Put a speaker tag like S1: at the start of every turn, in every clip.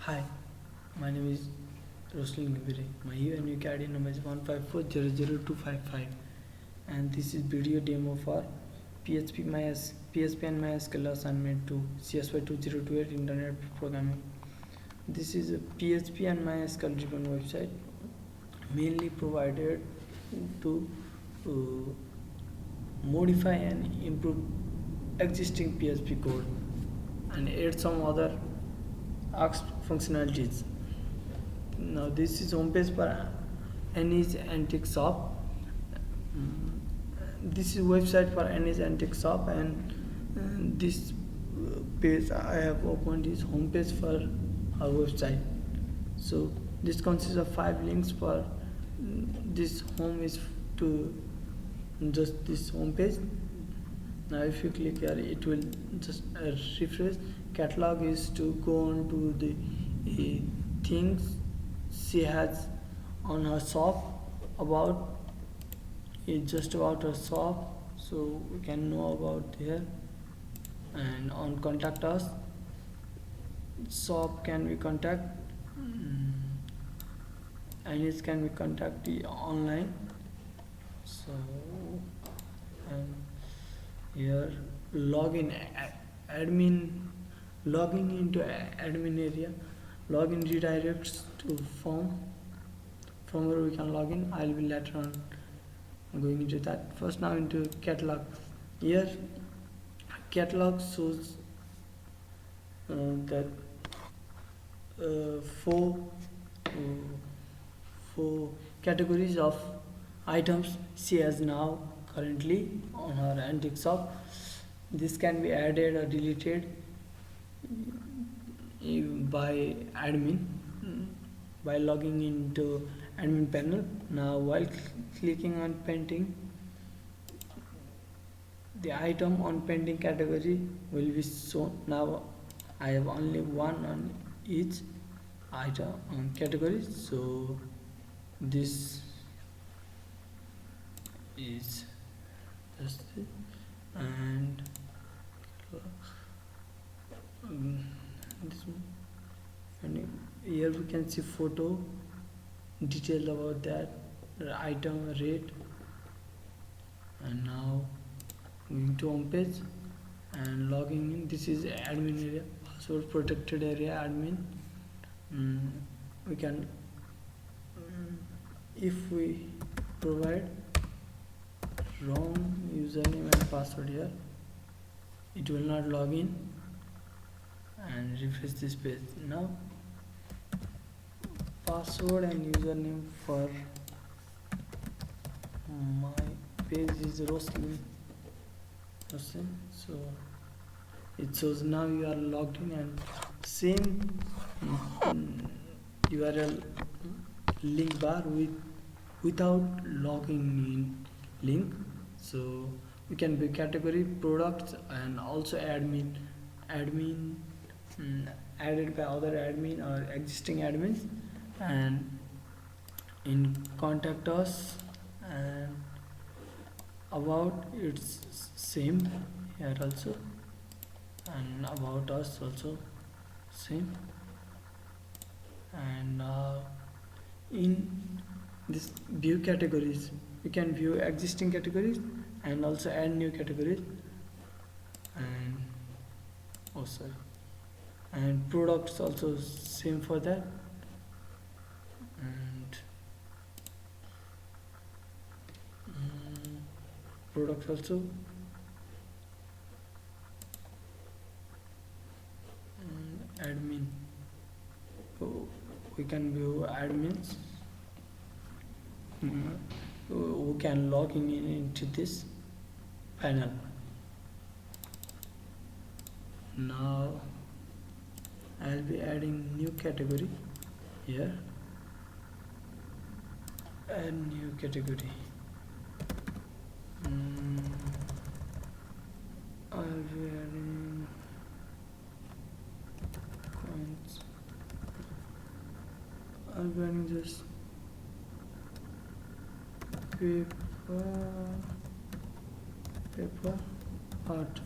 S1: Hi, my name is Roslin Nibire. My unique ID number is 154000255, and this is video demo for PHP and MySQL assignment to CSY 2028 Internet Programming. This is a PHP and MySQL driven website mainly provided to modify and improve existing PHP code and add some other Ask functionalities. Now this is homepage for Annie's Antique Shop. This is website for Annie's Antique Shop, and this page I have opened is homepage for our website. So this consists of 5 links for this home is to just this homepage. Now if you click here, it will just refresh. Catalog is to go on to the things she has on her shop. About it's just about her shop, so we can know about here. And on contact us, shop can we contact, and it can be contacted online. So and here login admin, logging into admin area, login redirects to form from where we can log in. I'll be later on going into that. First now into catalog. Here catalog shows that four categories of items she has now currently on her antique shop. This can be added or deleted by admin by logging into admin panel. Now while clicking on painting, the item on painting category will be shown. Now I have only one on each item on category, so this is just it. And this one, and here we can see photo detail about that item rate. And now going to home page and logging in. This is admin area, password protected area, admin. We can if we provide wrong username and password here, it will not log in. And refresh this page. Now password and username for my page is Roslin. So it shows now you are logged in, and same URL link bar without logging in link. So we can be category products and also admin added by other admin or existing admins. And in contact us and about it's same here also, and about us also same. And in this view categories, we can view existing categories and also add new categories. And and products also same for that. And products also, admin, we can view admins who can log in into this panel. Now I'll be adding new category here. Add new category. I'll be adding coins. I'll be adding this paper art.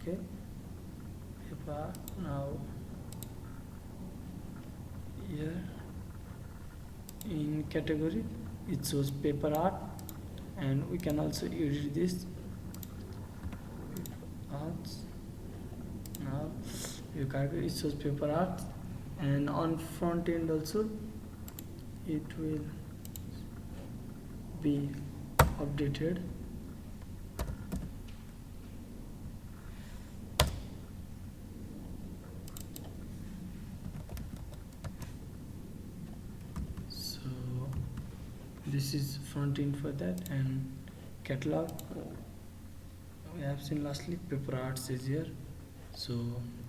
S1: Okay, paper art. Now category, it shows paper art, and we can also edit this arts. Now you can, it shows paper art, and on front end also it will be updated. So this is front end for that, and catalog we have seen lastly. Paper arts is here, so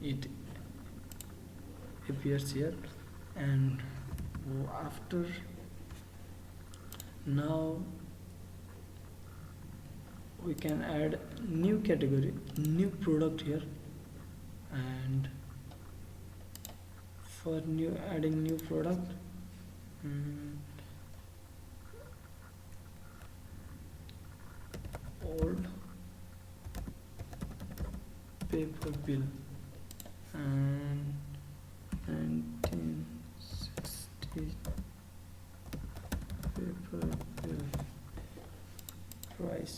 S1: it appears here. And after, now we can add new category, new product here. And for new, adding new product, old paper bill, and 1960 paper bill, price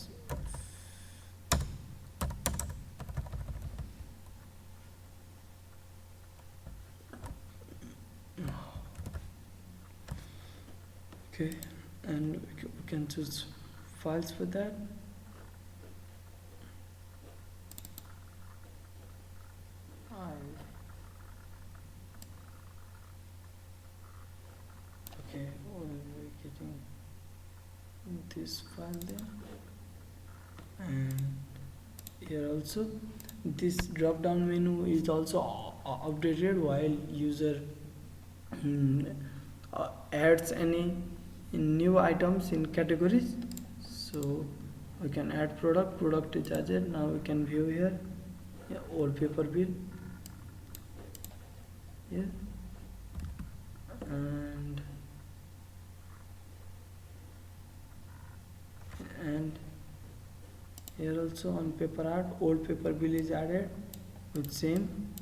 S1: okay. And we can choose files for that. Okay, we'll be getting this file there. And here also this drop down menu is also updated while user adds any new items in categories. So we can add product is added. Now we can view here, yeah, old paper bill, yeah, and here also on paper art, old paper bill is added with same.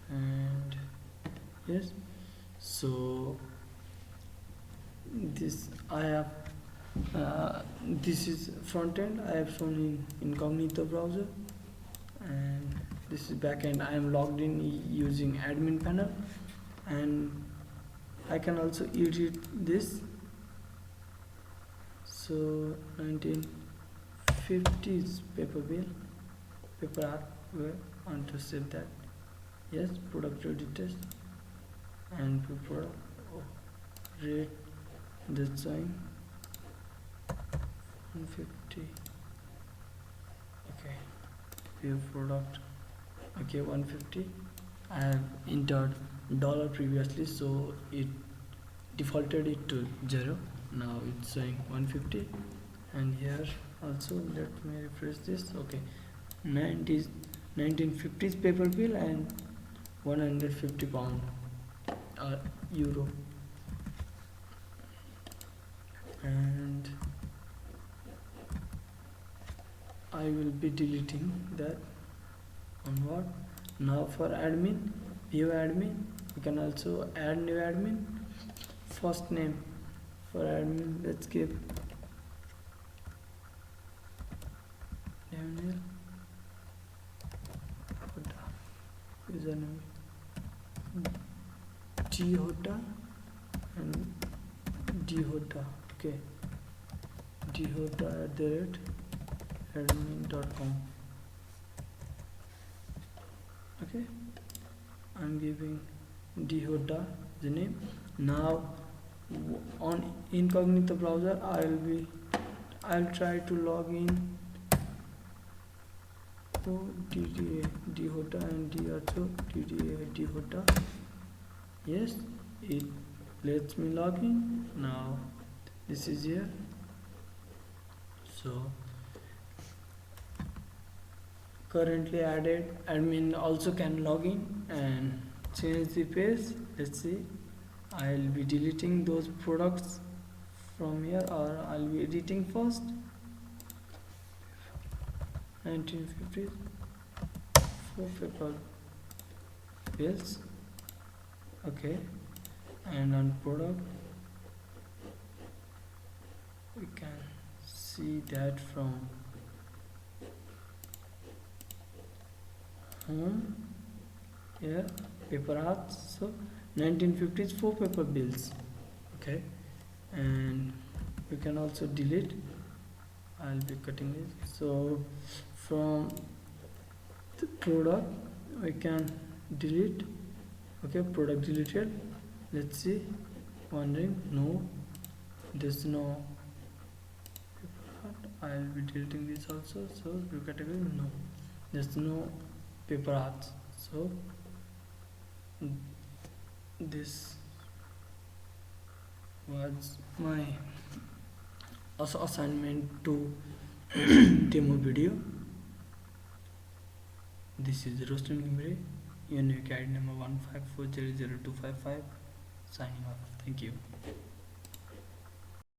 S1: And yes, so this I have this is front end I have shown in incognito browser, and this is back end. I am logged in using admin panel, and I can also edit this. So 1950s paper bill, paper art, we want to save that. Yes, product editors and product rate design 150. Okay, view product, okay, 150. I have entered dollar previously, so it defaulted it to 0. Now it's showing 150. And here also, let me refresh this. Okay, 1950s paper bill and 150 pound or euro. And I will be deleting that. On what? Now for admin, view admin, you can also add new admin. First name for admin, let's give Daniel. Username dhota and dhota. Okay, dhota@admin.com. Okay, I'm giving dhota the name. Now on incognito browser, I'll try to log in. DDA dhota and dho DDA dhota. Yes, it lets me log in. Now this is here. So currently added admin also can log in and change the page. Let's see, I'll be deleting those products from here, or I'll be editing first. 1950s for paper bills. Okay, and on product we can see that from home. Here paper arts, so 1950s 4 paper bills. Okay, and we can also delete. I'll be cutting it. So from the product we can delete. Okay, product deleted. Let's see. Wondering, no, there's no paper art. I'll be deleting this also. So view category, no, there's no paper arts. So this was my also assignment to demo video. This is Rostam Gimre, unique ID number 154000255, signing off. Thank you.